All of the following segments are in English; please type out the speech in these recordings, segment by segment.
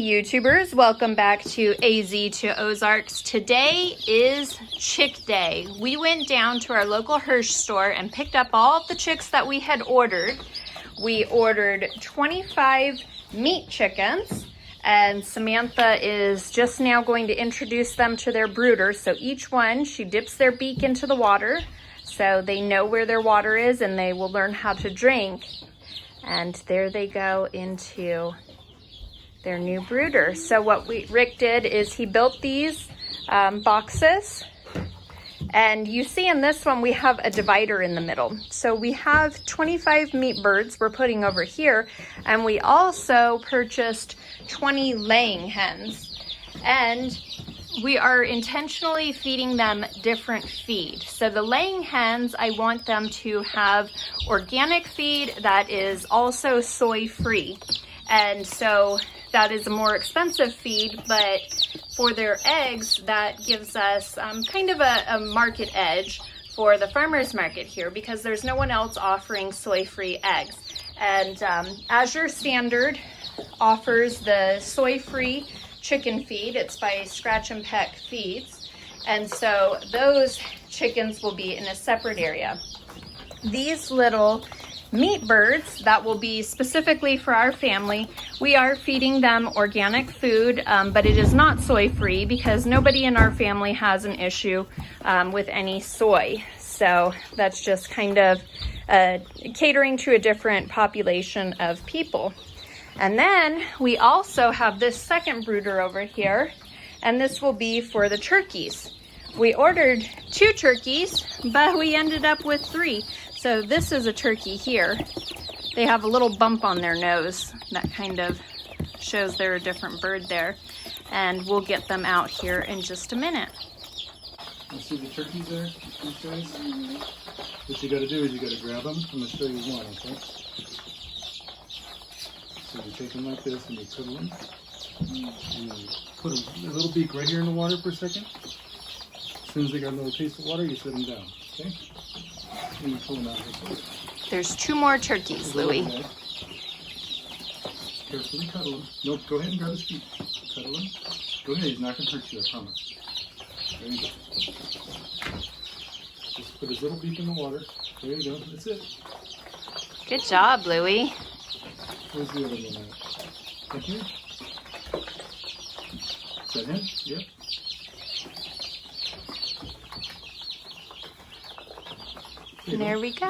YouTubers, welcome back to AZ to Ozarks. Today is chick day. We went down to our local Hers store and picked up all of the chicks that we had ordered. We ordered 25 meat chickens, and Samantha is just now going to introduce them to their brooder. So each one, she dips their beak into the water so they know where their water is and they will learn how to drink. And there they go into their new brooder. So what Rick did is he built these boxes, and you see in this one we have a divider in the middle. So we have 25 meat birds we're putting over here, and we also purchased 20 laying hens, and we are intentionally feeding them different feed. So the laying hens, I want them to have organic feed that is also soy free, and so that is a more expensive feed, but for their eggs, that gives us kind of a market edge for the farmers market here, because there's no one else offering soy-free eggs. And Azure Standard offers the soy-free chicken feed. It's by Scratch and Peck Feeds. And so those chickens will be in a separate area. These little meat birds that will be specifically for our family, we are feeding them organic food, but it is not soy free because nobody in our family has an issue with any soy. So that's just kind of catering to a different population of people. And then we also have this second brooder over here, and this will be for the turkeys. We ordered 2 turkeys, but we ended up with 3. So this is a turkey here. They have a little bump on their nose that kind of shows they're a different bird there. And we'll get them out here in just a minute. You see the turkeys there, these guys? What you gotta do is you gotta grab them. I'm gonna show you one, okay? So you take them like this and you cuddle them. And you put a little beak right here in the water for a second. As soon as they got a little taste of water, you set them down, okay? And you pull them out this way. There's 2 more turkeys, Louie. Carefully cuddle them. Nope, go ahead and grab his feet. Cuddle him. Go ahead, he's not gonna hurt you, I promise. There you go. Just put his little beak in the water. There you go, that's it. Good job, Louie. Where's the other one at? Right here? Is that him? Yep. There we go.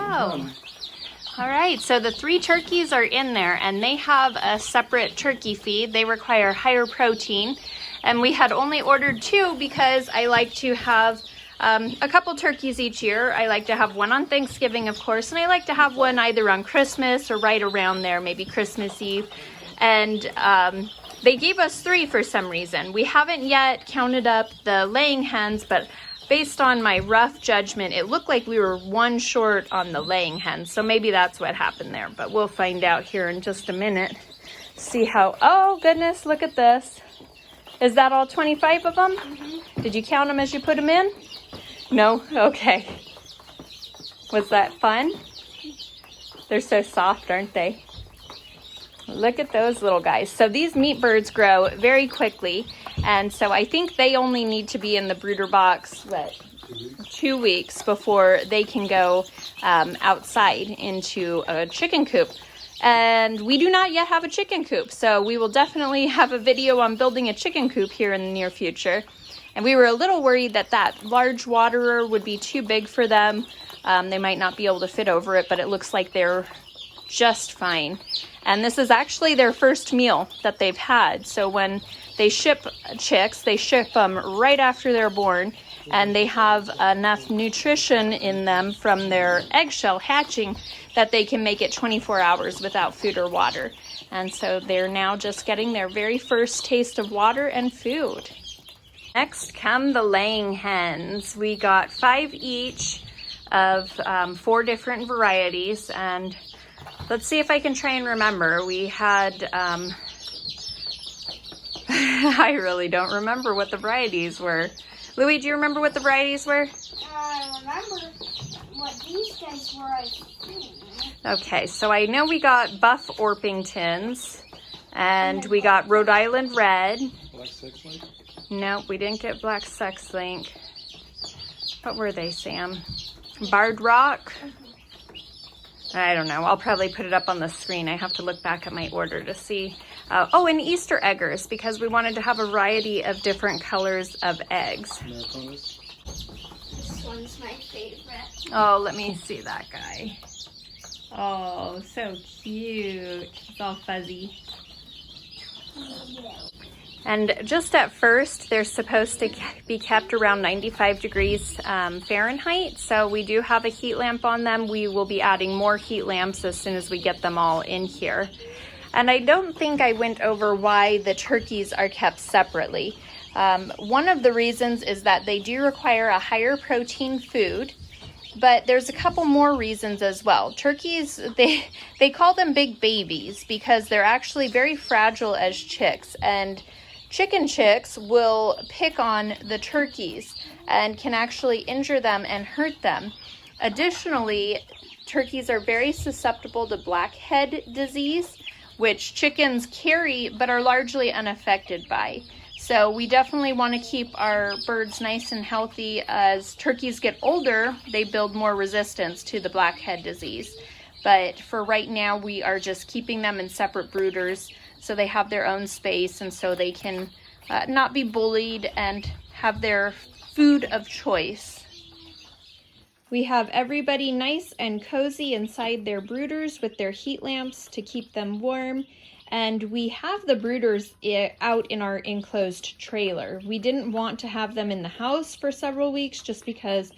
All right, so the 3 turkeys are in there, and they have a separate turkey feed. They require higher protein, and we had only ordered 2 because I like to have a couple turkeys each year. I like to have one on Thanksgiving, of course, and I like to have one either on Christmas or right around there, maybe Christmas Eve. And they gave us 3 for some reason. We haven't yet counted up the laying hens, but based on my rough judgment, it looked like we were 1 short on the laying hens. So maybe that's what happened there, but we'll find out here in just a minute. See how, oh goodness, look at this. Is that all 25 of them? Mm-hmm. Did you count them as you put them in? No? Okay. Was that fun? They're so soft, aren't they? Look at those little guys. So these meat birds grow very quickly, and so I think they only need to be in the brooder box, 2 weeks before they can go outside into a chicken coop. And we do not yet have a chicken coop, so we will definitely have a video on building a chicken coop here in the near future. And we were a little worried that that large waterer would be too big for them. They might not be able to fit over it, but it looks like they're just fine. And this is actually their first meal that they've had. So when they ship chicks, they ship them right after they're born, and they have enough nutrition in them from their eggshell hatching that they can make it 24 hours without food or water. And so they're now just getting their very first taste of water and food. Next come the laying hens. We got 5 each of 4 different varieties, and let's see if I can try and remember. We had, I really don't remember what the varieties were. Louie, do you remember what the varieties were? I remember what these guys were, I think. Okay, so I know we got Buff Orpingtons, And we got Rhode Island Red. Black sex link? Nope, we didn't get Black Sex Link. What were they, Sam? Barred Rock? I don't know. I'll probably put it up on the screen. I have to look back at my order to see. Oh, and Easter eggers, because we wanted to have a variety of different colors of eggs. Americanas? This one's my favorite. Oh, let me see that guy. Oh, so cute. It's all fuzzy. And just at first, they're supposed to be kept around 95 degrees Fahrenheit. So we do have a heat lamp on them. We will be adding more heat lamps as soon as we get them all in here. And I don't think I went over why the turkeys are kept separately. One of the reasons is that they do require a higher protein food. But there's a couple more reasons as well. Turkeys, they call them big babies because they're actually very fragile as chicks. And chicken chicks will pick on the turkeys and can actually injure them and hurt them. Additionally, turkeys are very susceptible to blackhead disease, which chickens carry but are largely unaffected by. So we definitely want to keep our birds nice and healthy. As turkeys get older, they build more resistance to the blackhead disease. But for right now, we are just keeping them in separate brooders so they have their own space and so they can not be bullied and have their food of choice. We have everybody nice and cozy inside their brooders with their heat lamps to keep them warm. And we have the brooders out in our enclosed trailer. We didn't want to have them in the house for several weeks just because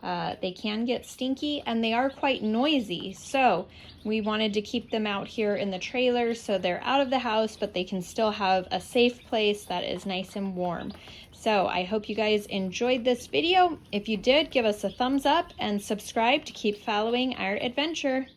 they can get stinky and they are quite noisy. So we wanted to keep them out here in the trailer so they're out of the house, but they can still have a safe place that is nice and warm. So I hope you guys enjoyed this video. If you did, give us a thumbs up and subscribe to keep following our adventure.